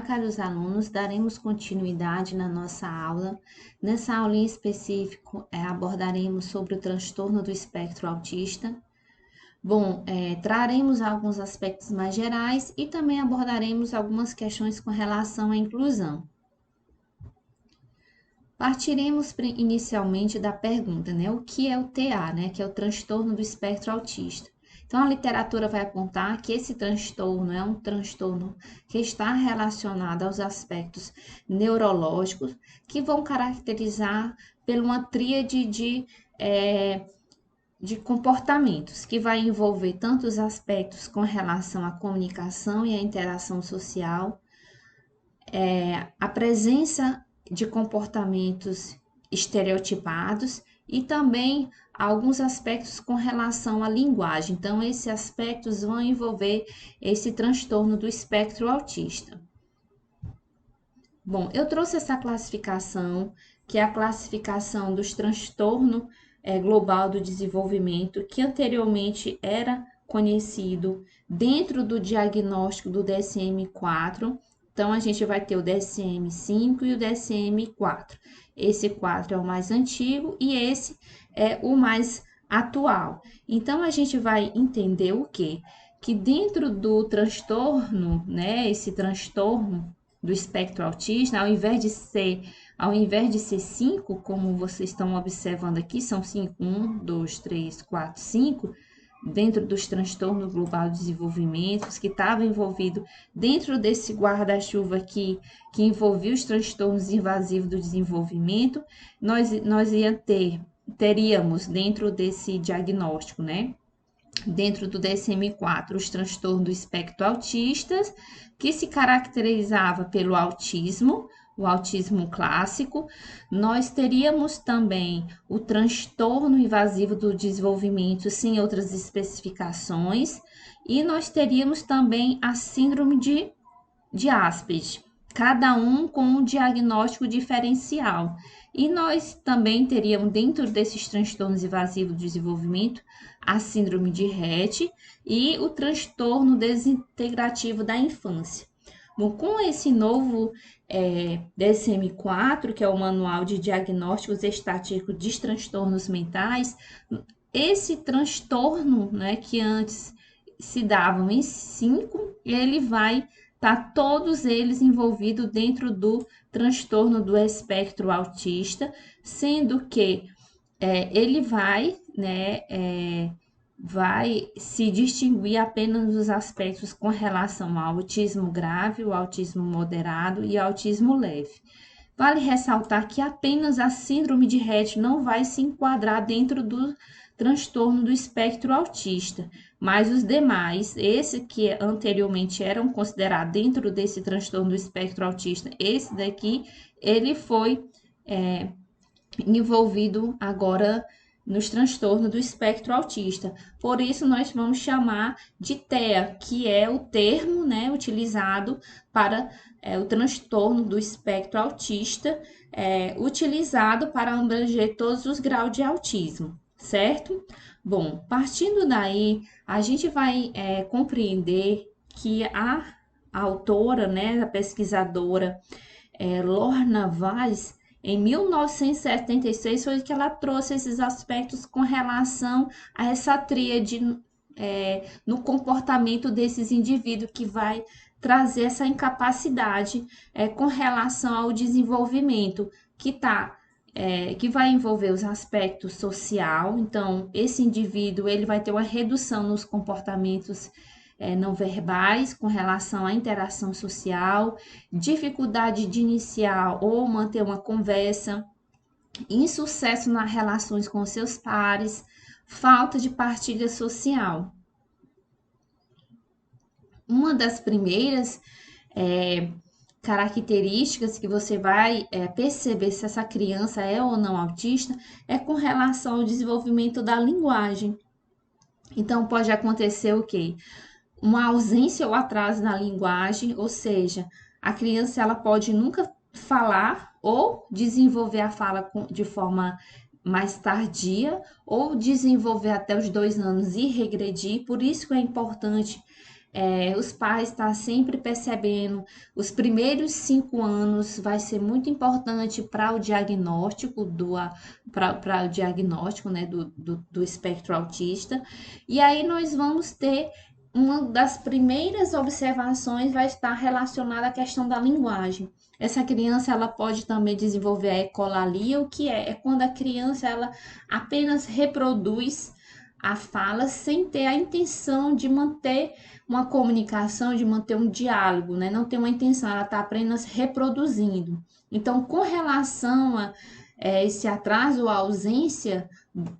caros alunos, daremos continuidade na nossa aula. Nessa aula em específico, abordaremos sobre o transtorno do espectro autista. Bom, traremos alguns aspectos mais gerais e também abordaremos algumas questões com relação à inclusão. Partiremos inicialmente da pergunta, né? O que é o TA, né? Que é o transtorno do espectro autista. Então, a literatura vai apontar que esse transtorno é um transtorno que está relacionado aos aspectos neurológicos que vão caracterizar por uma tríade de comportamentos, que vai envolver tanto os aspectos com relação à comunicação e à interação social, a presença de comportamentos estereotipados e também alguns aspectos com relação à linguagem. Então, esses aspectos vão envolver esse transtorno do espectro autista. Bom, eu trouxe essa classificação, que é a classificação dos transtornos global do desenvolvimento, que anteriormente era conhecido dentro do diagnóstico do DSM-4. Então, a gente vai ter o DSM-5 e o DSM-4. Esse 4 é o mais antigo e esse é o mais atual. Então, a gente vai entender o quê? Que dentro do transtorno, né, esse transtorno do espectro autista, ao invés de ser 5, como vocês estão observando aqui, são 5, 1, 2, 3, 4, 5, dentro dos transtornos global de desenvolvimento, que estava envolvido dentro desse guarda-chuva aqui, que envolvia os transtornos invasivos do desenvolvimento, nós teríamos dentro desse diagnóstico, né? Dentro do DSM-4, os transtornos do espectro autista, que se caracterizava pelo autismo, o autismo clássico. Nós teríamos também o transtorno invasivo do desenvolvimento, sem outras especificações, e nós teríamos também a síndrome de Asperger, cada um com um diagnóstico diferencial. E nós também teríamos, dentro desses transtornos invasivos do desenvolvimento, a síndrome de Rett e o transtorno desintegrativo da infância. Bom, com esse novo DSM-4, que é o Manual de Diagnósticos Estatísticos de Transtornos Mentais, esse transtorno, né, que antes se davam em 5, ele vai estar todos eles envolvidos dentro do transtorno do espectro autista, sendo que ele vai, né, vai se distinguir apenas nos aspectos com relação ao autismo grave, o autismo moderado e autismo leve. Vale ressaltar que apenas a síndrome de Rett não vai se enquadrar dentro do transtorno do espectro autista, mas os demais, esse que anteriormente eram considerados dentro desse transtorno do espectro autista, esse daqui, ele foi envolvido agora nos transtornos do espectro autista. Por isso, nós vamos chamar de TEA, que é o termo, né, utilizado para o transtorno do espectro autista, utilizado para abranger todos os graus de autismo, certo? Bom, partindo daí, a gente vai compreender que a autora, né, a pesquisadora Lorna Weiss, em 1976 foi que ela trouxe esses aspectos com relação a essa tríade no comportamento desses indivíduos, que vai trazer essa incapacidade com relação ao desenvolvimento, que vai envolver os aspectos social. Então, esse indivíduo ele vai ter uma redução nos comportamentos não verbais com relação à interação social, dificuldade de iniciar ou manter uma conversa, insucesso nas relações com seus pares, falta de partilha social. Uma das primeiras características que você vai perceber se essa criança é ou não autista é com relação ao desenvolvimento da linguagem. Então, pode acontecer o quê? Uma ausência ou atraso na linguagem, ou seja, a criança ela pode nunca falar ou desenvolver a fala de forma mais tardia, ou desenvolver até os 2 anos e regredir. Por isso que é importante os pais estão sempre percebendo. Os primeiros 5 anos vai ser muito importante para o diagnóstico para o diagnóstico, né, do espectro autista. E aí nós vamos ter uma das primeiras observações vai estar relacionada à questão da linguagem. Essa criança ela pode também desenvolver a ecolalia, o que é quando a criança ela apenas reproduz a fala sem ter a intenção de manter uma comunicação, de manter um diálogo, né? Não tem uma intenção, ela está apenas reproduzindo. Então, com relação a esse atraso ou ausência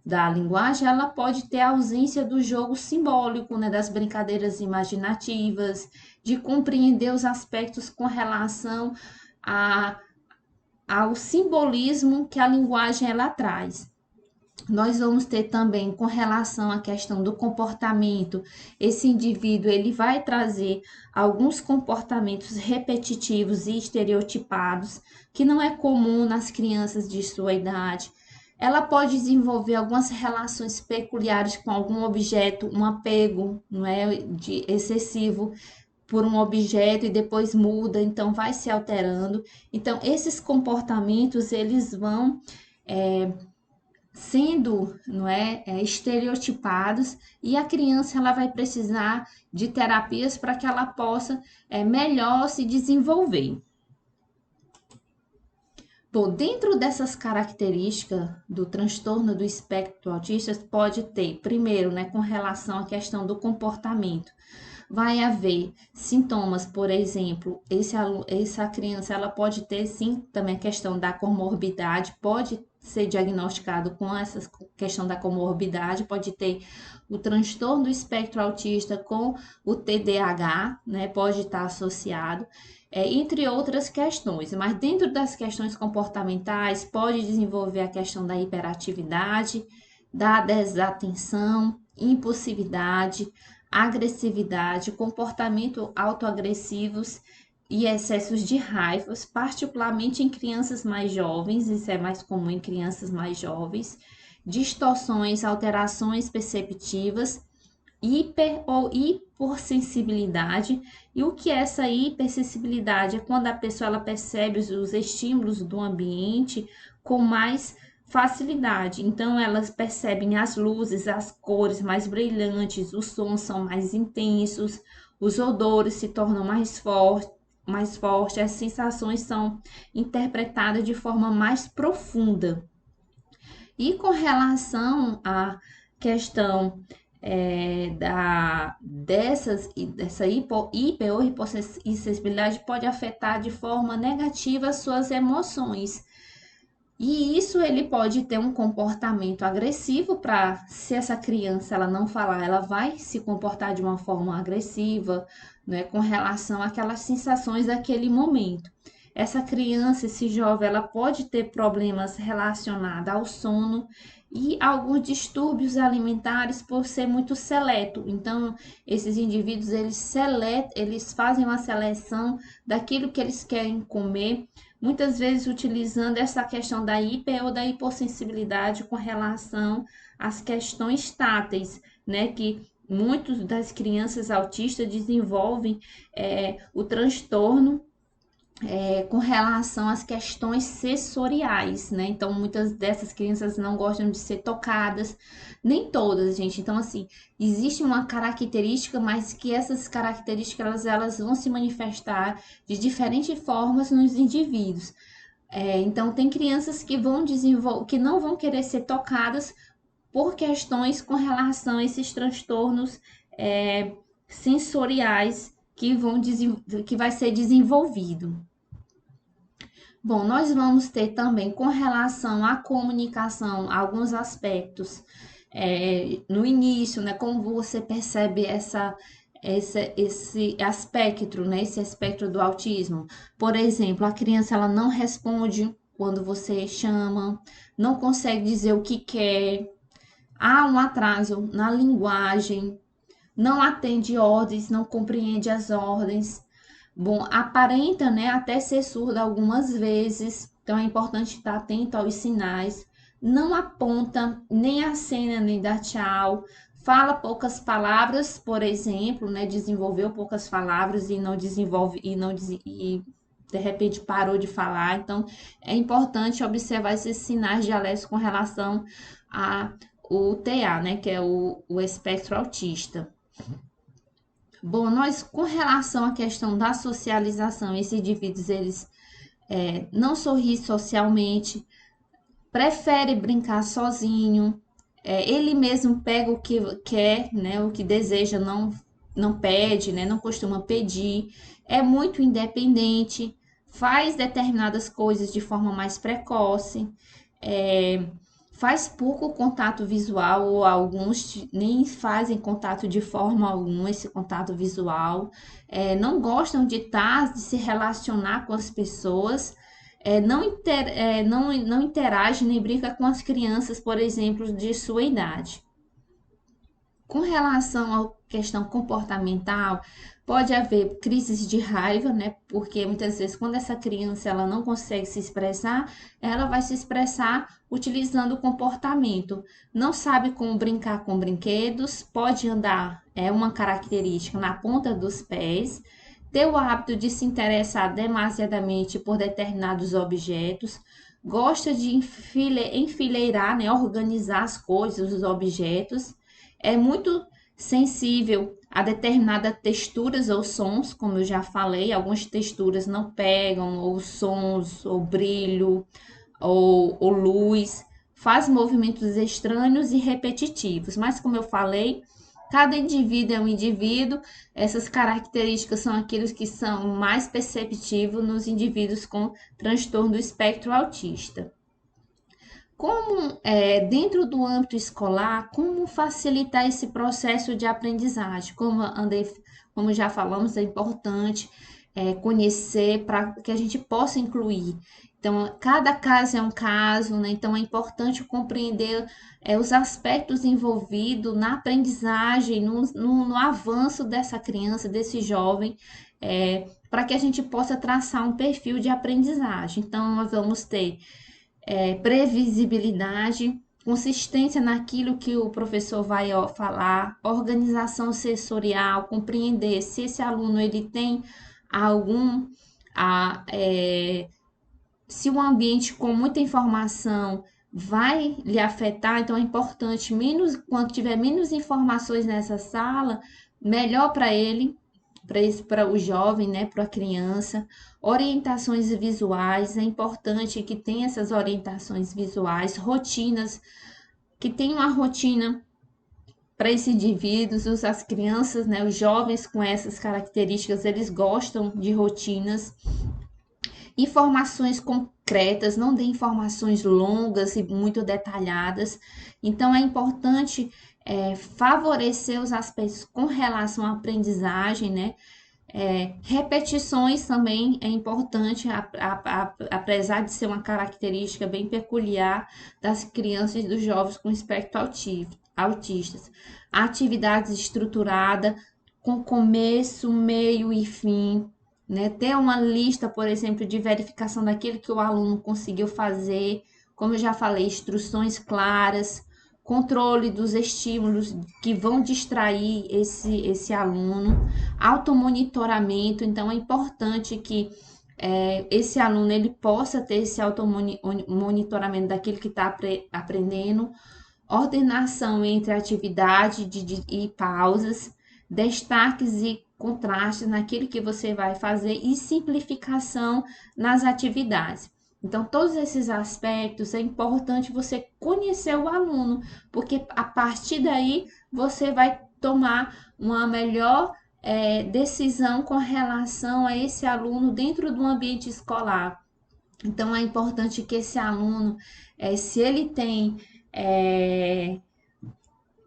da linguagem, ela pode ter a ausência do jogo simbólico, né? Das brincadeiras imaginativas, de compreender os aspectos com relação a, ao simbolismo que a linguagem ela traz. Nós vamos ter também com relação à questão do comportamento, esse indivíduo ele vai trazer alguns comportamentos repetitivos e estereotipados que não é comum nas crianças de sua idade. Ela pode desenvolver algumas relações peculiares com algum objeto, um apego, não é, de excessivo por um objeto e depois muda, então vai se alterando. Então esses comportamentos eles vão sendo, não é, estereotipados e a criança ela vai precisar de terapias para que ela possa melhor se desenvolver. Bom, dentro dessas características do transtorno do espectro autista, pode ter, primeiro, né, com relação à questão do comportamento, vai haver sintomas, por exemplo, essa criança ela pode ter sim também a questão da comorbidade, pode ser diagnosticado com essa questão da comorbidade, pode ter o transtorno do espectro autista com o TDAH, né, pode estar associado, entre outras questões, mas dentro das questões comportamentais pode desenvolver a questão da hiperatividade, da desatenção, impulsividade, agressividade, comportamento autoagressivos e excessos de raivas, particularmente em crianças mais jovens, isso é mais comum em crianças mais jovens, distorções, alterações perceptivas, hiper ou hipossensibilidade. E o que é essa hipersensibilidade? É quando a pessoa ela percebe os estímulos do ambiente com mais facilidade. Então, elas percebem as luzes, as cores mais brilhantes, os sons são mais intensos, os odores se tornam mais fortes, as sensações são interpretadas de forma mais profunda. E com relação à questão dessa hiper ou hipossensibilidade pode afetar de forma negativa as suas emoções. E isso ele pode ter um comportamento agressivo para, se essa criança ela não falar, ela vai se comportar de uma forma agressiva, né, com relação àquelas sensações daquele momento. Essa criança, esse jovem, ela pode ter problemas relacionados ao sono e alguns distúrbios alimentares por ser muito seleto. Então, esses indivíduos, eles fazem uma seleção daquilo que eles querem comer, muitas vezes utilizando essa questão da hiper ou da hipossensibilidade com relação às questões táteis, né, que muitas das crianças autistas desenvolvem o transtorno com relação às questões sensoriais, né? Então, muitas dessas crianças não gostam de ser tocadas, nem todas, gente. Então, assim, existe uma característica, mas que essas características elas vão se manifestar de diferentes formas nos indivíduos. Então, tem crianças que que não vão querer ser tocadas por questões com relação a esses transtornos sensoriais que vai ser desenvolvido. Bom, nós vamos ter também com relação à comunicação alguns aspectos no início, né? Como você percebe esse aspecto, né? Esse aspecto do autismo. Por exemplo, a criança ela não responde quando você chama, não consegue dizer o que quer, há um atraso na linguagem, não atende ordens, não compreende as ordens. Bom, aparenta, né, até ser surda algumas vezes, então é importante estar atento aos sinais. Não aponta, nem acena, nem dá tchau. fala poucas palavras, por exemplo, né, desenvolveu poucas palavras e não desenvolve e de repente parou de falar. Então, é importante observar esses sinais de alerta com relação a o TA, né, que é o espectro autista. Bom, nós com relação à questão da socialização, esses indivíduos eles não sorri socialmente, prefere brincar sozinho, ele mesmo pega o que quer, né, o que deseja, não pede, né, não costuma pedir, é muito independente, faz determinadas coisas de forma mais precoce, é, faz pouco contato visual, ou alguns nem fazem contato de forma alguma, esse contato visual, não gostam de estar, de se relacionar com as pessoas, não interage nem brinca com as crianças, por exemplo, de sua idade. Com relação à questão comportamental, pode haver crises de raiva, né? Porque muitas vezes quando essa criança ela não consegue se expressar, ela vai se expressar utilizando o comportamento. Não sabe como brincar com brinquedos, pode andar, é uma característica, na ponta dos pés, ter o hábito de se interessar demasiadamente por determinados objetos, gosta de enfileirar, né? Organizar as coisas, os objetos, é muito sensível a determinadas texturas ou sons, como eu já falei, algumas texturas não pegam, ou sons, ou brilho, ou luz, faz movimentos estranhos e repetitivos, mas como eu falei, cada indivíduo é um indivíduo, essas características são aqueles que são mais perceptíveis nos indivíduos com transtorno do espectro autista. Como dentro do âmbito escolar, como facilitar esse processo de aprendizagem? Como já falamos, é importante conhecer para que a gente possa incluir. Então, cada caso é um caso, né? Então é importante compreender os aspectos envolvidos na aprendizagem, no avanço dessa criança, desse jovem, para que a gente possa traçar um perfil de aprendizagem. Então, nós vamos ter previsibilidade, consistência naquilo que o professor vai falar, organização sensorial, compreender se esse aluno ele tem algum se o ambiente com muita informação vai lhe afetar, então é importante quando tiver menos informações nessa sala, melhor para ele, para o jovem, né, para a criança. Orientações visuais, é importante que tenha essas orientações visuais, rotinas, que tenha uma rotina para esses indivíduos, as crianças, né, os jovens com essas características, eles gostam de rotinas. Informações concretas, não dê informações longas e muito detalhadas. Então, é importante favorecer os aspectos com relação à aprendizagem, né? Repetições também é importante, apesar de ser uma característica bem peculiar das crianças e dos jovens com espectro autistas. Atividades estruturadas, com começo, meio e fim, né? Ter uma lista, por exemplo, de verificação daquilo que o aluno conseguiu fazer, como eu já falei, instruções claras, controle dos estímulos que vão distrair esse aluno, automonitoramento. Então, é importante que esse aluno ele possa ter esse automonitoramento daquilo que está aprendendo, ordenação entre atividade e pausas, destaques e contrastes naquilo que você vai fazer e simplificação nas atividades. Então, todos esses aspectos é importante você conhecer o aluno, porque a partir daí você vai tomar uma melhor decisão com relação a esse aluno dentro do ambiente escolar. Então, é importante que esse aluno, se ele tem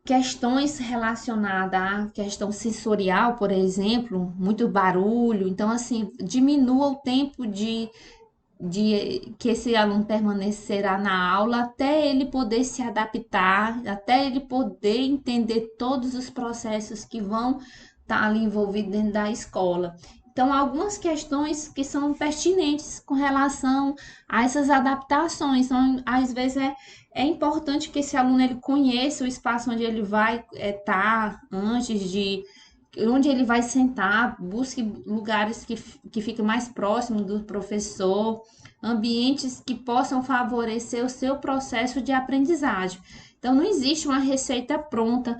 questões relacionadas à questão sensorial, por exemplo, muito barulho, então, assim, diminua o tempo de que esse aluno permanecerá na aula até ele poder se adaptar, até ele poder entender todos os processos que vão estar ali envolvidos dentro da escola. Então, algumas questões que são pertinentes com relação a essas adaptações. Então, às vezes é importante que esse aluno ele conheça o espaço onde ele vai estar antes de onde ele vai sentar, busque lugares que fiquem mais próximos do professor, ambientes que possam favorecer o seu processo de aprendizagem. Então, não existe uma receita pronta,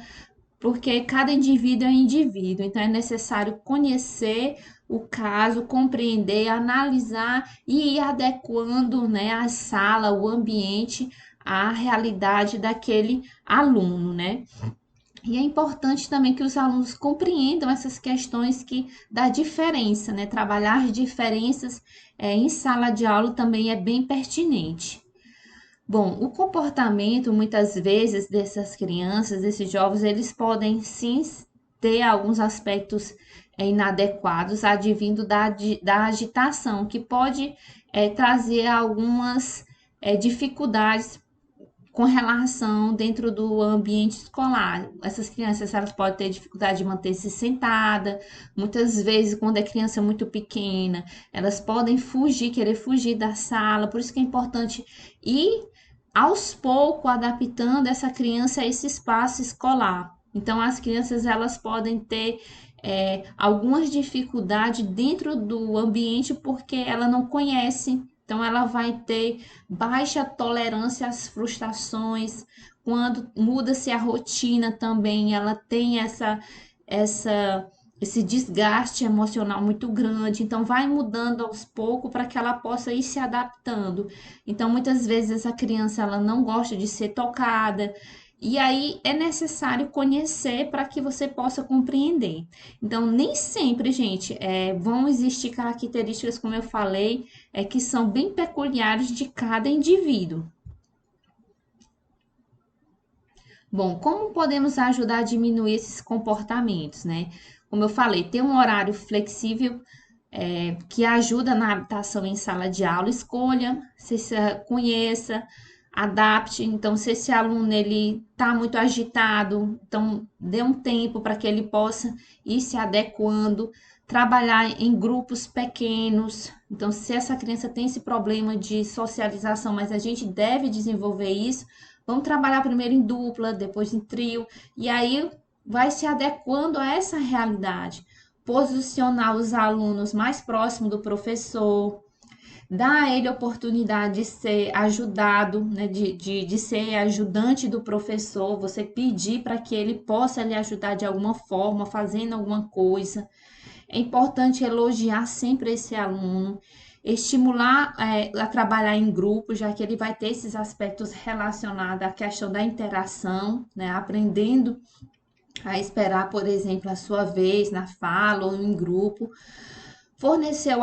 porque cada indivíduo é um indivíduo, então é necessário conhecer o caso, compreender, analisar e ir adequando, né, a sala, o ambiente, à realidade daquele aluno, né? E é importante também que os alunos compreendam essas questões da diferença, né? Trabalhar as diferenças em sala de aula também é bem pertinente. Bom, o comportamento, muitas vezes, dessas crianças, desses jovens, eles podem sim ter alguns aspectos inadequados advindo da agitação, que pode trazer algumas dificuldades com relação dentro do ambiente escolar. Essas crianças elas podem ter dificuldade de manter-se sentada, muitas vezes quando é criança muito pequena, elas podem querer fugir da sala, por isso que é importante ir aos poucos adaptando essa criança a esse espaço escolar. Então as crianças elas podem ter algumas dificuldades dentro do ambiente porque ela não conhece. Então, ela vai ter baixa tolerância às frustrações. Quando muda-se a rotina também, ela tem esse desgaste emocional muito grande. Então, vai mudando aos poucos para que ela possa ir se adaptando. Então, muitas vezes a criança ela não gosta de ser tocada. E aí é necessário conhecer para que você possa compreender. Então, nem sempre, gente, vão existir características, como eu falei, que são bem peculiares de cada indivíduo. Bom, como podemos ajudar a diminuir esses comportamentos, né? Como eu falei, ter um horário flexível que ajuda na adaptação em sala de aula, escolha, conheça, adapte. Então, se esse aluno ele está muito agitado, então dê um tempo para que ele possa ir se adequando, trabalhar em grupos pequenos. Então, se essa criança tem esse problema de socialização, mas a gente deve desenvolver isso, vamos trabalhar primeiro em dupla, depois em trio, e aí vai se adequando a essa realidade. Posicionar os alunos mais próximo do professor, dar a ele a oportunidade de ser ajudado, né, de ser ajudante do professor, você pedir para que ele possa lhe ajudar de alguma forma, fazendo alguma coisa. É importante elogiar sempre esse aluno, estimular a trabalhar em grupo, já que ele vai ter esses aspectos relacionados à questão da interação, né, aprendendo a esperar, por exemplo, a sua vez na fala ou em grupo. Forneceu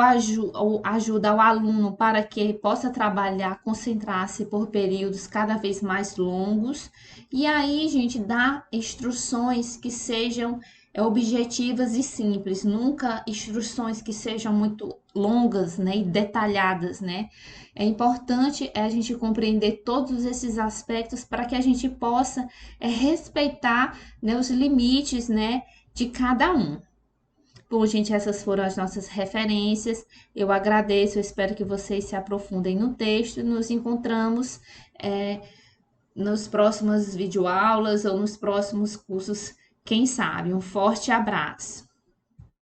ajuda ao aluno para que ele possa trabalhar, concentrar-se por períodos cada vez mais longos. E aí, gente, dá instruções que sejam objetivas e simples, nunca instruções que sejam muito longas, né, e detalhadas, né? É importante a gente compreender todos esses aspectos para que a gente possa respeitar, né, os limites, né, de cada um. Bom, gente, essas foram as nossas referências. Eu agradeço, eu espero que vocês se aprofundem no texto. Nos encontramos nos próximos videoaulas ou nos próximos cursos, quem sabe. Um forte abraço.